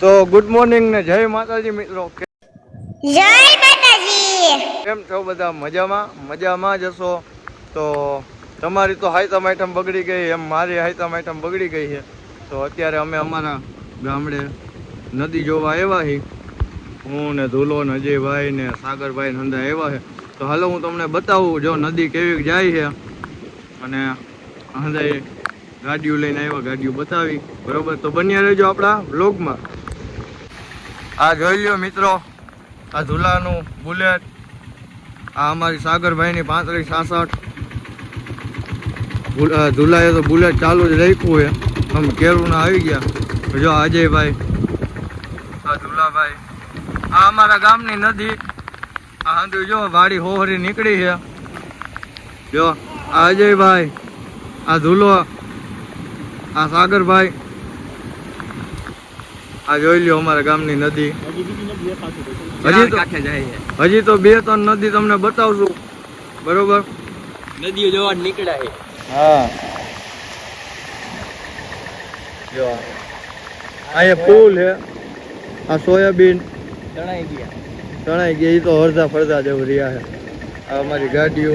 તો good morning ને જય માતાજી મિત્રો. જય માતાજી. કેમ છો બધા? મજામાં જશો. તો તમારી તો હાઈતમ આઈટમ બગડી ગઈ એમ મારી હાઈતમ આઈટમ બગડી ગઈ છે. તો અત્યારે અમે અમારા ગામડે નદી જોવા આવ્યા છીએ. હું ને ધુલો ને અજયભાઈ ને સાગરભાઈ નંદા આવ્યા છે. તો હાલો હું તમને બતાવું જો નદી કેવી જાય છે. અને હંદાએ ગાડીઓ લઈને આવ્યા, ગાડીઓ બતાવી. બરોબર, તો બન્યા રહેજો આપણા વ્લોગમાં. આ જોઈ લ્યો મિત્રો, આ ધુલાનું બુલેટ, આ અમારી સાગરભાઈની 3566. ધુલાએ તો બુલેટ ચાલુ જ રાખ્યું છે. અમે કેરુના આવી ગયા. જો અજયભાઈ, આ ધુલાભાઈ, આ અમારા ગામની નદી. આ હાંધુ જો વાડી હોહરી નીકળી છે. જો આ અજયભાઈ, આ ધુલો, આ સાગરભાઈ, આ જોઈ લ્યો અમારા ગામની નદી. હજી તો 2-3 નદી તમને બતાવશું. બરોબર, નદીઓ જોવા નીકળ્યા છે. હા, જો અહીંયા પુલ છે. આ સોયાબીન તણાઈ ગયા. એ તો અડધા ફરધા જેવું રહ્યા છે. આ અમારી ગાડીઓ.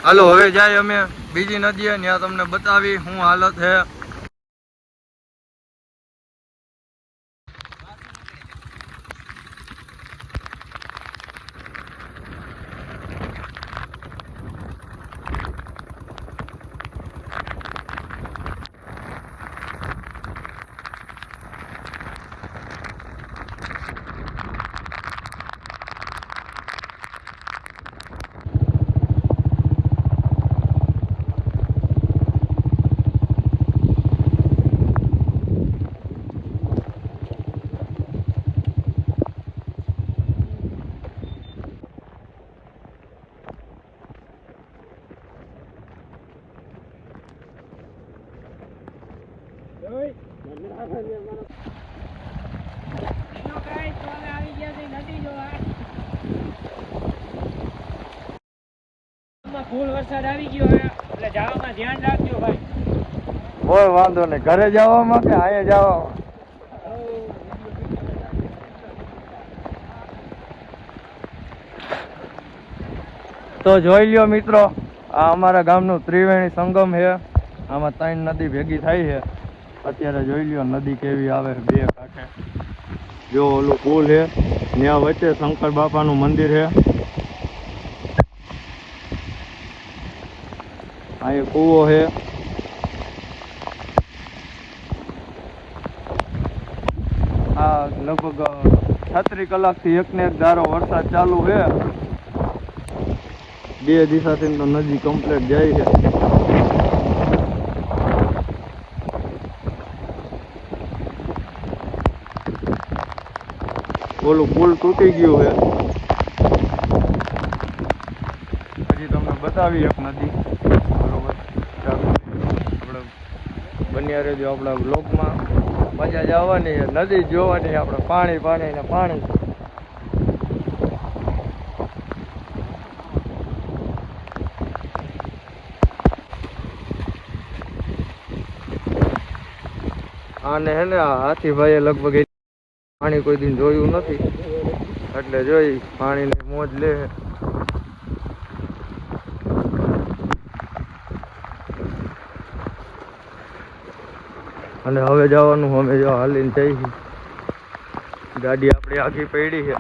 હાલો હવે જાય અમે બીજી નદીએ, ત્યાં તમને બતાવી શું હાલત છે. ફૂલ વરસાદ આવી ગયો એટલે જવામાં ધ્યાન રાખજો ભાઈ. કોઈ વાંધો નહીં, ઘરે જવામાં કે અહીંયા જવામાં. તો જોઈ લ્યો મિત્રો, આ અમારા ગામનું ત્રિવેણી સંગમ છે. આમાં 3 નદી ભેગી થાય છે. અત્યારે જોઈ લ્યો નદી કેવી આવે બે કાંઠે. જો ઓલું પુલ છે, ત્યાં વચ્ચે શંકર બાપાનું મંદિર છે. અહીંયા કૂવો છે. આ લગભગ 36 કલાકથી 1 ને 1 ધારો વરસાદ ચાલુ છે. 2 દિશાથી તો નદી કમ્પ્લીટ જાય છે. ઓલું પુલ તૂટી ગયું છે. હજી તમને બતાવી એક નદી. બરોબર, આપણે બન્યા રહેજો આપણા બ્લોગમાં. મજા જ આવવાની, નદી જોવાની, આપણે પાણી ને પાણી. આને હે ને હાથીભાઈએ લગભગ પાણી કોઈ દિન જોયું નથી, એટલે જોઈ પાણીની મોજ લે. અને હવે જવાનું અમે જો હાલીને જઈએ. ગાડી આપણી આખી પડી છે,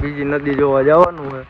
બીજી નદી જોવા જવાનું છે.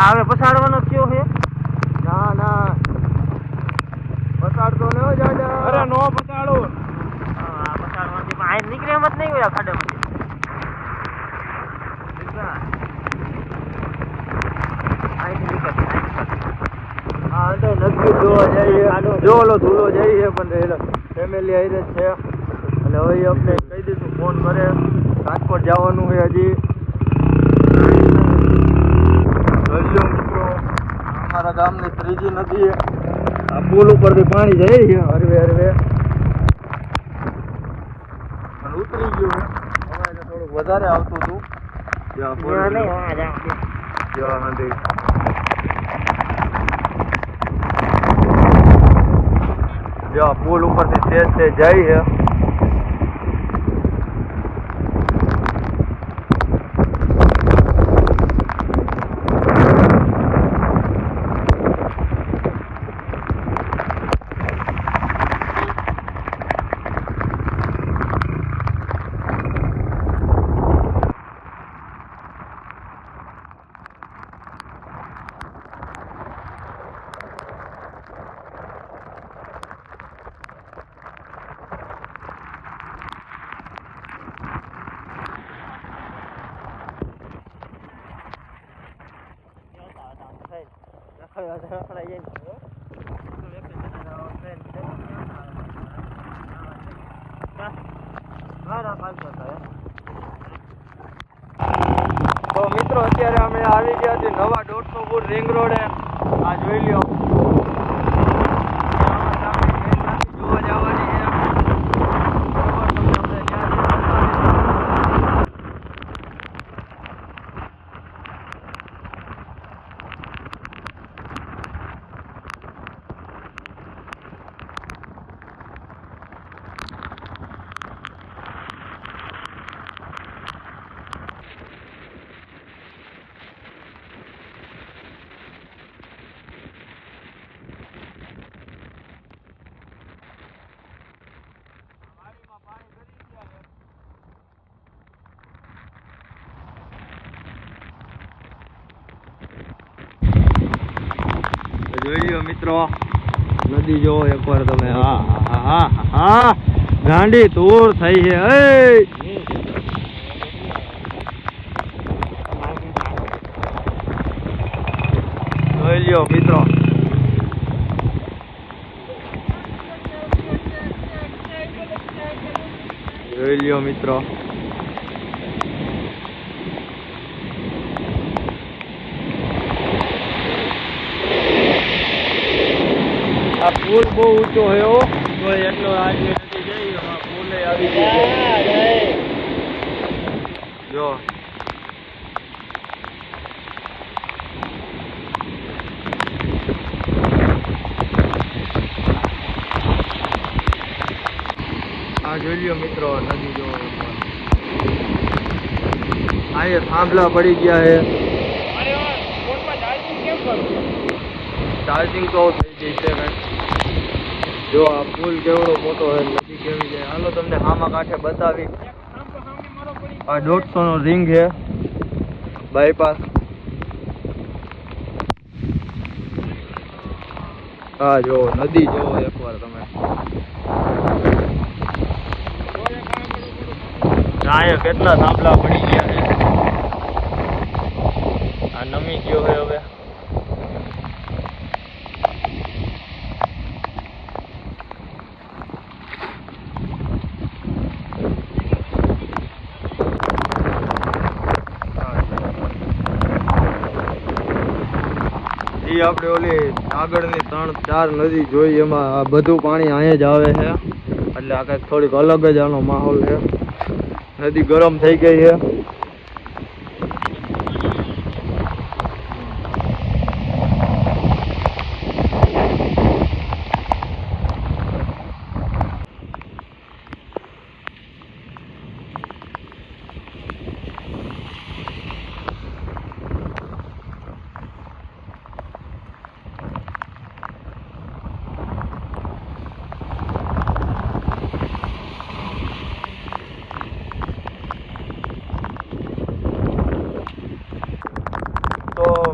હવે પછાડવાનો કયો છે? ના પછાડતો ન હો જાજા. અરે નો પછાડો. હા પછાડવાથી પણ આ નીકળે એમ જ નહીં હોય ખાડામાંથી. હા અંદર નદી જોવા જઈએ. જો ઓલો ધૂલો જાય છે પણ ફેમિલી આઈ જ છે. અને એટલે હવે આપણે કહી દઈશું ફોન કરે રાજકોટ જવાનું છે હજી. જોઈ મિત્રો અમારા ગામની ત્રીજી નદી આ પુલ ઉપરથી પાણી જાય છે હરવે હરવે અને ઉતરી ગયું છે. હવે થોડુંક વધારે આવતું હતું જ્યાં નદી જ્યાં પુલ ઉપરથી તેજ જાય છે. તો મિત્રો અત્યારે અમે આવી ગયા છીએ નવા 150 ફૂટ રિંગ રોડે. આ જોઈ લ્યો જોવા જવાની છે. જોઈ લ્યો મિત્રો નદી જોવો એકવાર તમે. હા હા હા હા ગાંડી તૂર થઈ છે. જોઈ લ્યો મિત્રો જોઈ લ્યો મિત્રો આ પુલ બહુ ઊંચો હો તો એટલો આજે નથી જઈ. પુલે આવી ગયો જો આ જોઈ લ્યો મિત્રો નદી જો આ થાંભલા પડી ગયા છે. ચાર્જિંગ તો થઈ ગઈ છે કઈ. જો આ પુલ કેવડો મોટો છે નદી કેવી છે. હાલો તમને હામા કાંઠે બતાવી. આ 150 નો રિંગ છે બાયપાસ. હા જો નદી જોવો એકવાર તમે. અહીંયા કેટલા થાંભલા પડી ગયા છે. આ નમી ગયો છે હવે. આપણે ઓલી આગળની 3-4 નદી જોઈ એમાં આ બધું પાણી અહીંયા જ આવે છે. એટલે આ કંઈક થોડીક અલગ જ આનો માહોલ છે. નદી ગરમ થઈ ગઈ છે.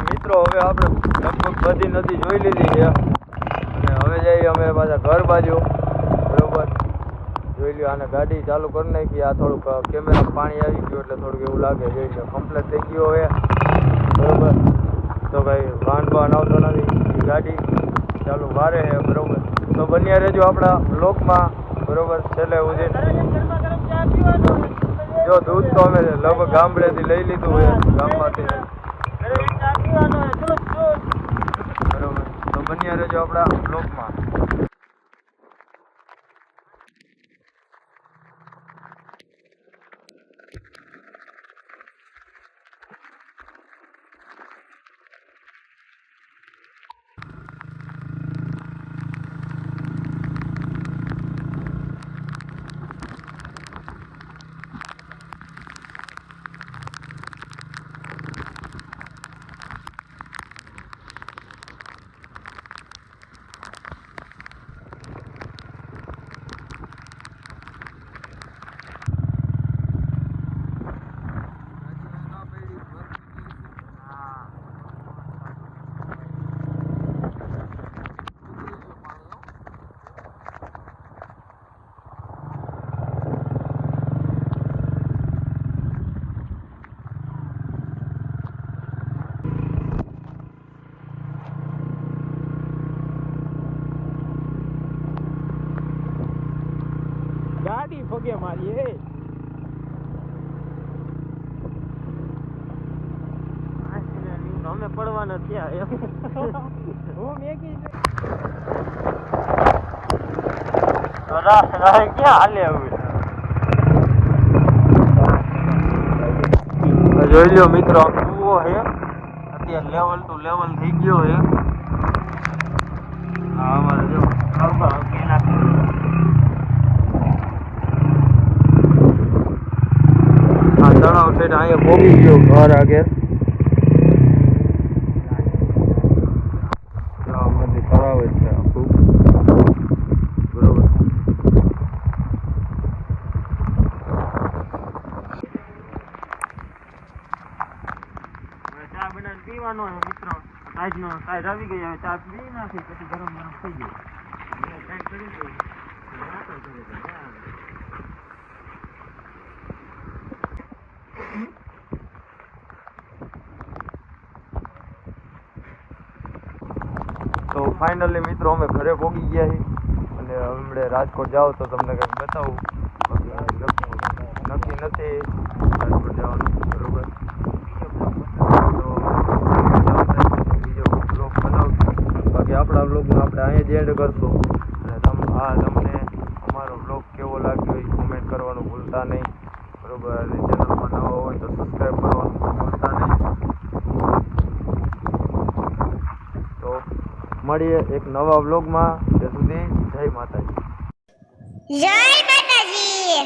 મિત્રો હવે આપણે લગભગ બધી નદી જોઈ લીધી છે અને હવે જઈએ અમે પાછા ઘર બાજુ. બરોબર જોઈ લ્યો આને ગાડી ચાલુ કરી નાખી. આ થોડુંક કેમેરા પાણી આવી ગયું એટલે થોડુંક એવું લાગે. જોઈ લો કમ્પ્લીટ થઈ ગયો હવે. બરોબર તો ભાઈ વાન આવતો નથી. ગાડી ચાલુ વારે છે. બરોબર તો બન્યા રહેજો આપણા બ્લોકમાં. બરોબર છેલ્લે સુધી જો દૂધ તો અમે લગભગ ગામડેથી લઈ લીધું હોય ગામમાંથી બરોબર તો બન્યા રહેજો આપણા બ્લોગમાં. ગાડી પગે મારી એ અમે પડવાના થયા એમ હું મેગી ક્યાં હાલે હવે જોઈ લ્યો મિત્રો કૂવો છે અત્યારે લેવલ ટુ લેવલ થઈ ગયો છે. હા અમારે જો આ તળાવ છે અહીંયા પોગી ગયો ઘર આગળ તળાવ જ છે આખું બરોબર. ચા બનાવીને પીવાનો હોય મિત્રો. આજનો સાઈડ આવી ગઈ હવે ચા પી નાખી પછી ગરમ ગરમ થઈ ગયું સાઈડ કરી દઈએ. તો ફાઇનલી મિત્રો અમે ઘરે પહોંચી ગયા છીએ અને હમણે રાજકોટ જાઓ તો તમને કંઈક બતાવું. નક્કી નથી રાજકોટ જવાનું બરોબર. તો બીજો બ્લોગ બનાવશું. બાકી આપણા બ્લોગમાં આપણે અહીંયા જ એન્ડ કરશું. અને તમને અમારો બ્લોગ કેવો લાગ્યો એ કોમેન્ટ કરવાનું ભૂલતા નહીં બરોબર. અને ચેનલમાં નવા હોય તો સબસ્ક્રાઈબ કરવાનું ભૂલતા નહીં. તો મળીએ એક નવા વ્લોગમાં. ત્યાં સુધી જય માતાજી. જય માતાજી.